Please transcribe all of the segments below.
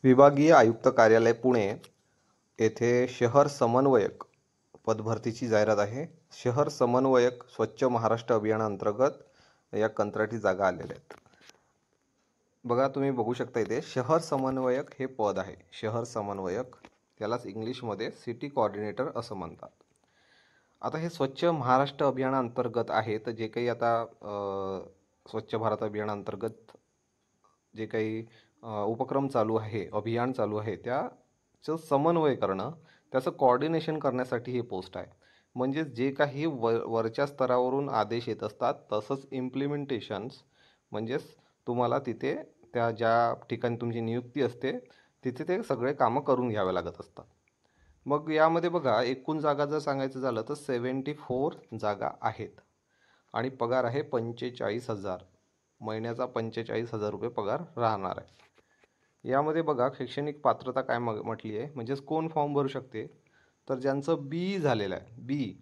विभागीय आयुक्त कार्यालय पुणे येथे शहर समन्वयक पदभरतीची जाहिरात आहे. शहर समन्वयक स्वच्छ महाराष्ट्र अभियानांतर्गत या कंत्राटी जागा आलेल्या आहेत. बघा, तुम्ही बघू शकता इथे शहर समन्वयक हे पद आहे. शहर समन्वयक, त्यालाच इंग्लिशमध्ये सिटी कोऑर्डिनेटर असं म्हणतात. आता हे स्वच्छ महाराष्ट्र अभियानांतर्गत आहे. तर जे काही आता स्वच्छ भारत अभियानांतर्गत जे काही उपक्रम चालू आहे, अभियान चालू आहे, त्याचं समन्वय करणं, त्याचं कोऑर्डिनेशन करण्यासाठी ही पोस्ट आहे. म्हणजे जे काही वरच्या स्तरावरून आदेश येत असतात, तसंच इम्प्लिमेंटेशन्स म्हणजेच तुम्हाला तिथे त्या ज्या ठिकाणी तुमची नियुक्ती असते तिथे ते सगळे कामं करून घ्यावे लागत असतात. मग यामध्ये बघा, एकूण जागा जर सांगायचं झालं तर 74 जागा आहेत आणि पगार आहे 45,000. महिन्याचा 45,000 रुपये पगार राहणार आहे. यामध्ये बघा, शैक्षणिक पात्रता काय म्हटली आहे, म्हणजेच कोण फॉर्म भरू शकते, तर ज्यांचं बी झालेलं आहे, बी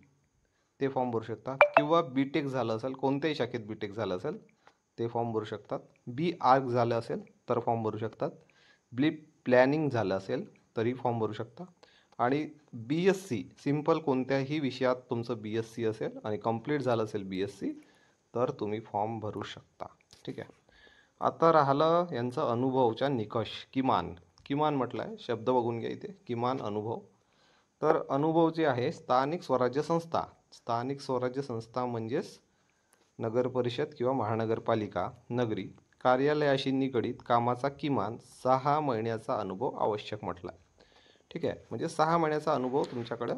ते फॉर्म भरू शकतात, किंवा बी टेक झालं असेल, कोणत्याही शाखेत बी टेक झालं असेल ते फॉर्म भरू शकतात. बी आर्क झालं असेल तर फॉर्म भरू शकतात. बी प्लॅनिंग झालं असेल तरी फॉर्म भरू शकता. आणि बी एस सी सिम्पल कोणत्याही विषयात तुमचं बी एस सी असेल आणि कंप्लीट झालं असेल बी एस सी तर तुम्ही फॉर्म भरू शकता. ठीक आहे. आता राहिलं यांचा अनुभवचा निकष. किमान म्हटलं आहे, शब्द बघून घ्या इथे, किमान अनुभव. तर अनुभव जे आहे, स्थानिक स्वराज्य संस्था म्हणजेच नगर परिषद किंवा महानगरपालिका, नगरी कार्यालयाशी निगडीत कामाचा किमान 6 महिन्याचा अनुभव आवश्यक म्हटला आहे. ठीक आहे. म्हणजे 6 महिन्याचा अनुभव तुमच्याकडे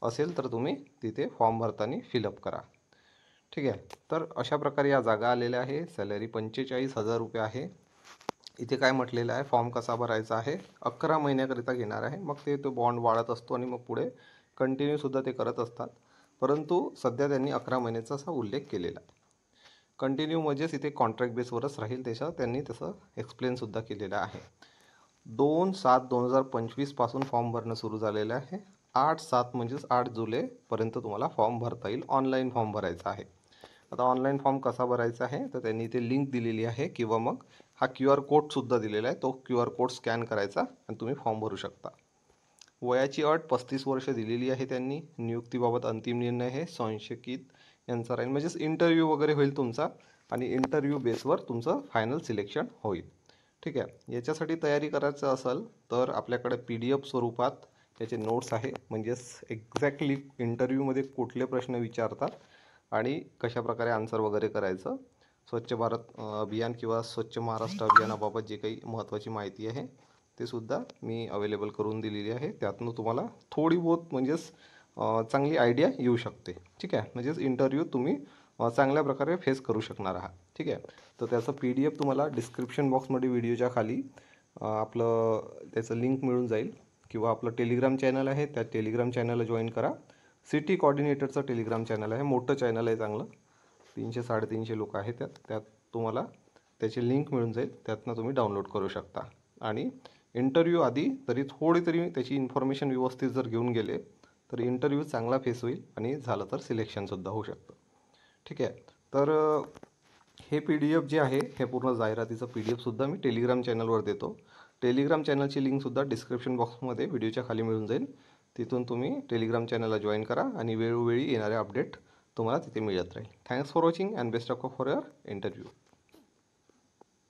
असेल तर तुम्ही तिथे फॉर्म भरताना फिलअप करा. ठीक आहे. तर अशा प्रकारे या जागा आलेल्या आहे. सॅलरी 45,000 रुपये आहे. इथे काय म्हटलेलं आहे, फॉर्म कसा भरायचा आहे, 11 महिन्याकरिता घेणार आहे. मग तो बॉन्ड वाढत असतो आणि मग पुढे कंटिन्यूसुद्धा ते करत असतात. परंतु सध्या त्यांनी 11 महिन्याचा असा उल्लेख केलेला आहे. कंटिन्यू म्हणजेच इथे कॉन्ट्रॅक्ट बेसवरच राहील, त्याचं त्यांनी तसं एक्सप्लेनसुद्धा केलेलं आहे. 2/7/2025 पासून फॉर्म भरणं सुरू झालेलं आहे. 8/7 म्हणजेच 8 जुलैपर्यंत तुम्हाला फॉर्म भरता येईल. ऑनलाईन फॉर्म भरायचा आहे. आता ऑनलाईन फॉर्म कसा भरायचा आहे, तर त्यांनी इथे लिंक दिलेली आहे, किंवा मग हा QR कोडसुद्धा दिलेला आहे. तो QR कोड स्कॅन करायचा आणि तुम्ही फॉर्म भरू शकता. वयाची अट 35 वर्ष दिलेली आहे त्यांनी. नियुक्तीबाबत अंतिम निर्णय हे संशयित यांचा राहील, म्हणजेच इंटरव्ह्यू वगैरे होईल तुमचा आणि इंटरव्ह्यू बेसवर तुमचं फायनल सिलेक्शन होईल. ठीक आहे. याच्यासाठी तयारी करायचं असेल तर आपल्याकडे PDF स्वरूपात याचे नोट्स आहे, म्हणजेच एक्झॅक्टली इंटरव्ह्यूमध्ये कुठले प्रश्न विचारतात आणि कशाप्रकारे आन्सर वगैरे करायचं. स्वच्छ भारत अभियान किंवा स्वच्छ महाराष्ट्र अभियानाबाबत जे काही महत्त्वाची माहिती आहे ते सुद्धा मी अवेलेबल करून दिलेली आहे. त्यातून तुम्हाला थोडी बहुत म्हणजेच चांगली आयडिया येऊ शकते. ठीक आहे. म्हणजेच इंटरव्ह्यू तुम्ही चांगल्या प्रकारे फेस करू शकणार आहात. ठीक आहे. तर त्याचं PDF तुम्हाला डिस्क्रिप्शन बॉक्समध्ये व्हिडिओच्या खाली आपलं त्याचं लिंक मिळून जाईल, किंवा आपलं टेलिग्राम चॅनल आहे त्या टेलिग्राम चॅनलला जॉईन करा. सिटी कोऑर्डिनेटरचं टेलिग्राम चॅनल आहे, मोठं चॅनल आहे, चांगलं 300-350 लोक आहेत त्यात तुम्हाला त्याची लिंक मिळून जाईल. त्यातनं तुम्ही डाउनलोड करू शकता. आणि इंटरव्ह्यू आधी तरी तरी त्याची इन्फॉर्मेशन व्यवस्थित जर घेऊन गेले तर इंटरव्ह्यू चांगला फेस होईल आणि झालं तर सिलेक्शनसुद्धा होऊ शकतं. ठीक आहे. तर हे PDF जे आहे, हे पूर्ण जाहिरातीचं PDF सुद्धा मी टेलिग्राम चॅनलवर देतो. टेलिग्राम चॅनलची लिंकसुद्धा डिस्क्रिप्शन बॉक्समध्ये व्हिडिओच्या खाली मिळून जाईल. तिथून तुम्ही टेलिग्राम चॅनलला जॉईन करा आणि वेळोवेळी येणारे अपडेट तुम्हाला तिथे मिळत राहील. Thanks for watching and best of for your interview.